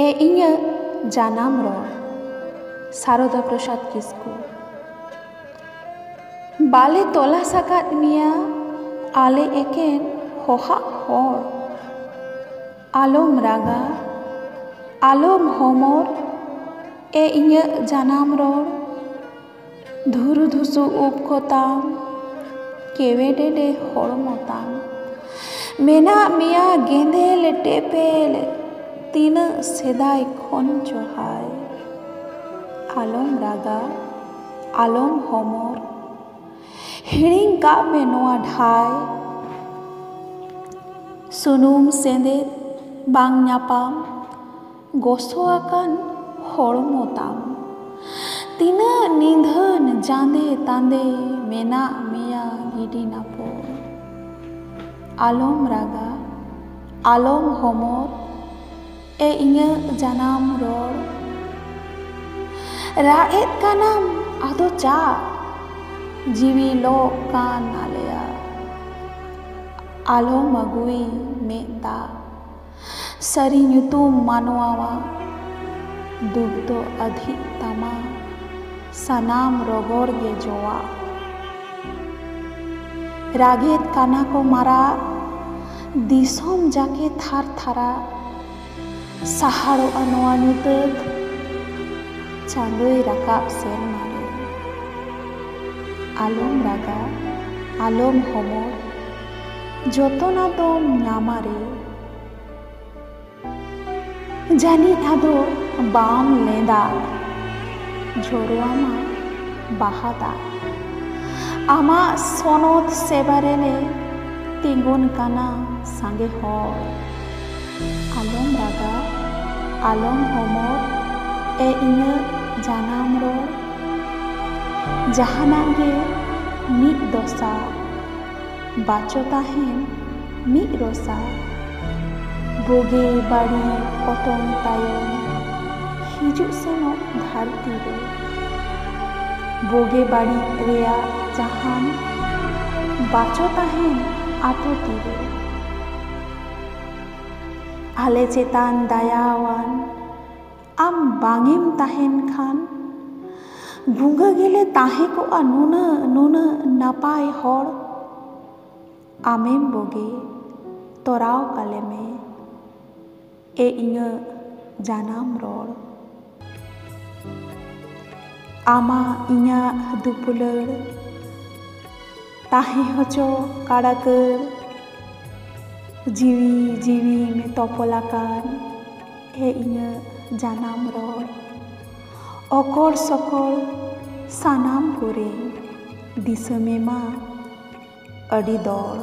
ए इᱧᱟᱹᱜ ᱡᱟᱱᱟᱢ ᱨᱚᱲ ᱥᱟᱨᱚᱫᱟ ᱯᱨᱚᱥᱟᱫ ᱠᱤᱥᱠᱩ। ᱵᱟᱞᱮ ᱛᱚᱞᱟᱥ ᱟᱠᱟᱫ ᱢᱮᱭᱟ ᱟᱞᱮ ᱮᱠᱮᱱ ᱦᱚᱦᱟᱜ ᱦᱚᱲ। ᱟᱞᱚᱢ ᱨᱟᱜᱟ ᱟᱞᱚᱢ ᱦᱚᱢᱚᱨ ᱮ ᱤᱧᱟᱹᱜ ᱡᱟᱱᱟᱢ ᱨᱚᱲ। ᱫᱷᱩᱨᱩ ᱫᱷᱩᱥᱩ ᱩᱵ ᱠᱚᱛᱟᱢ ᱠᱮᱣᱮᱰᱮᱰᱮ ᱦᱚᱲᱢᱚ ᱛᱟᱢ ᱢᱮᱱᱟᱜ ᱢᱮᱭᱟ ᱜᱮᱸᱫᱮᱞ ᱴᱮᱯᱮᱞ ᱛᱤᱱᱟᱹᱜ ᱥᱮᱫᱟᱭ ᱠᱷᱚᱱ ᱪᱚᱦᱟᱭ। ᱟᱞᱚᱢ ᱨᱟᱜᱟ ᱟᱞᱚᱢ ᱦᱚᱢᱚᱨ ᱦᱤᱲᱤᱧ ᱠᱟᱜ ᱢᱮ ᱱᱚᱣᱟ ᱰᱷᱟᱭ। ᱥᱩᱱᱩᱢ ᱥᱮᱸᱫᱮᱫ ᱵᱟᱝ ᱧᱟᱯᱟᱢ ᱜᱚᱥᱚ ᱟᱠᱟᱱ ᱦᱚᱲᱢᱚ ᱛᱟᱢ ᱛᱤᱱᱟᱹᱜ ᱱᱤᱫᱷᱟᱹᱱ ᱡᱟᱸᱫᱮ ᱛᱟᱸᱫᱮ ᱢᱮᱱᱟᱜ ᱢᱮᱭᱟ ᱜᱤᱰᱤ ᱱᱟᱯᱚᱭ। ᱟᱞᱚᱢ ᱨᱟᱜᱟ ᱟᱞᱚᱢ ᱦᱚᱢᱚᱨ ᱮ ᱤᱧᱟᱹᱜ ᱡᱟᱱᱟᱢ ᱨᱚᱲ। ᱨᱟᱜ ᱮᱫ ᱠᱟᱱᱟᱢ ᱟᱫᱚ ᱪᱟᱜ ᱡᱤᱣᱤ ᱞᱚᱜ ᱠᱟᱱ ᱟᱞᱮᱭᱟᱜ। ᱟᱞᱚᱢ ᱟᱹᱜᱩᱭ ᱢᱮᱫ ᱫᱟᱜ ᱥᱟᱹᱨᱤ ᱧᱩᱛᱩᱢ ᱢᱟᱱᱣᱟᱣᱟᱜ ᱫᱩᱠ ᱫᱚ ᱟᱹᱫᱷᱤᱜ ᱛᱟᱢᱟ ᱥᱟᱱᱟᱢ ᱨᱚᱜᱚᱲ ᱜᱮ ᱡᱚᱣᱟᱜ। ᱨᱟᱜᱮᱫ ᱠᱟᱱᱟ ᱠᱚ ᱢᱟᱨᱟᱜ ᱫᱤᱥᱚᱢ ᱡᱟᱠᱮ ᱛᱷᱟᱨ ᱛᱷᱟᱨᱟᱜ ᱥᱟᱦᱟᱲᱚᱜᱼᱟ ᱱᱚᱣᱟ ᱧᱩᱛᱟᱹᱛ ᱪᱟᱸᱫᱳᱭ ᱨᱟᱠᱟᱵ ᱥᱮᱨᱢᱟ ᱨᱮ। ᱟᱞᱚᱢ ᱨᱟᱜᱟ ᱟᱞᱚᱢ ᱦᱚᱢᱚᱨ ᱡᱚᱛᱚᱱ ᱟᱫᱚᱢ ᱧᱟᱢᱟ ᱨᱮ। ᱡᱟᱹᱱᱤᱡ ᱟᱫᱚ ᱵᱟᱢ ᱞᱮᱸᱫᱟᱜ ᱡᱷᱚᱨᱚᱣᱟᱢᱟ ᱵᱟᱦᱟ ᱫᱟᱜ ᱟᱢᱟᱜ ᱥᱚᱱᱚᱛ ᱥᱮᱵᱟ ᱨᱮᱞᱮ ᱛᱤᱸᱜᱩᱱ ᱠᱟᱱᱟ ᱥᱟᱸᱜᱮ ᱦᱚᱲ। ᱟᱞᱚᱢ ᱨᱟᱜᱟ ᱟᱞᱚᱢ ᱦᱚᱢᱚᱨ ᱮ ᱤᱧᱟᱹᱜ ᱡᱟᱱᱟᱢ ᱨᱚᱲ। ᱡᱟᱦᱟᱱᱟᱜ ᱜᱮ ᱢᱤᱫ ᱫᱚᱥᱟ ᱵᱟᱪᱚ ᱛᱟᱦᱮᱱ ᱢᱤᱫ ᱨᱚᱥᱟ ᱵᱩᱜᱤ ᱵᱟᱹᱲᱤᱡ ᱚᱛᱚᱝ ᱛᱟᱭᱚᱢ ᱦᱤᱡᱩᱜ ᱥᱮᱱᱚᱜ ᱫᱷᱟᱹᱨᱛᱤ ᱨᱮ। ᱵᱩᱜᱤ ᱵᱟᱹᱲᱤᱡ ᱨᱮᱭᱟᱜ ᱡᱟᱦᱟᱱ ᱵᱟᱪᱚ ᱛᱟᱦᱮᱱ ᱟᱛᱳ ᱛᱤᱨᱮ। ᱟᱞᱮ ᱪᱮᱛᱟᱱ ᱫᱟᱭᱟᱣᱟᱱ ᱟᱢ ᱵᱟᱝᱮᱢ ᱛᱟᱦᱮᱱ ᱠᱷᱟᱱ ᱜᱩᱸᱜᱟᱹ ᱜᱮᱞᱮ ᱛᱟᱦᱮᱸ ᱠᱚᱜᱼᱟ ᱱᱩᱱᱟᱹᱜ ᱱᱟᱯᱟᱭ ᱦᱚᱲ। ᱟᱢᱮᱢ ᱵᱩᱜᱤ ᱛᱚᱨᱟᱣ ᱠᱟᱞᱮ ᱢᱮ ᱮ ᱤᱧᱟᱹᱜ ᱡᱟᱱᱟᱢ ᱨᱚᱲ। ᱟᱢᱟᱜ ᱤᱧᱟᱹᱜ ᱫᱩᱯᱩᱞᱟᱹᱲ ᱛᱟᱦᱮᱸ ᱦᱚᱪᱚ ᱠᱟᱲᱟᱠᱟᱹᱲ ᱡᱤᱣᱤ ᱡᱤᱣᱤᱢ ᱛᱚᱯᱚᱞ ᱟᱠᱟᱱ ᱮ ᱤᱧᱟᱹᱜ ᱡᱟᱱᱟᱢ ᱨᱚᱲ। ᱚᱠᱚᱲ ᱥᱚᱠᱚᱲ ᱥᱟᱱᱟᱢ ᱠᱚᱨᱮ ᱫᱤᱥᱚᱢᱮ ᱢᱟ ᱟᱹᱰᱤ ᱫᱚᱲ।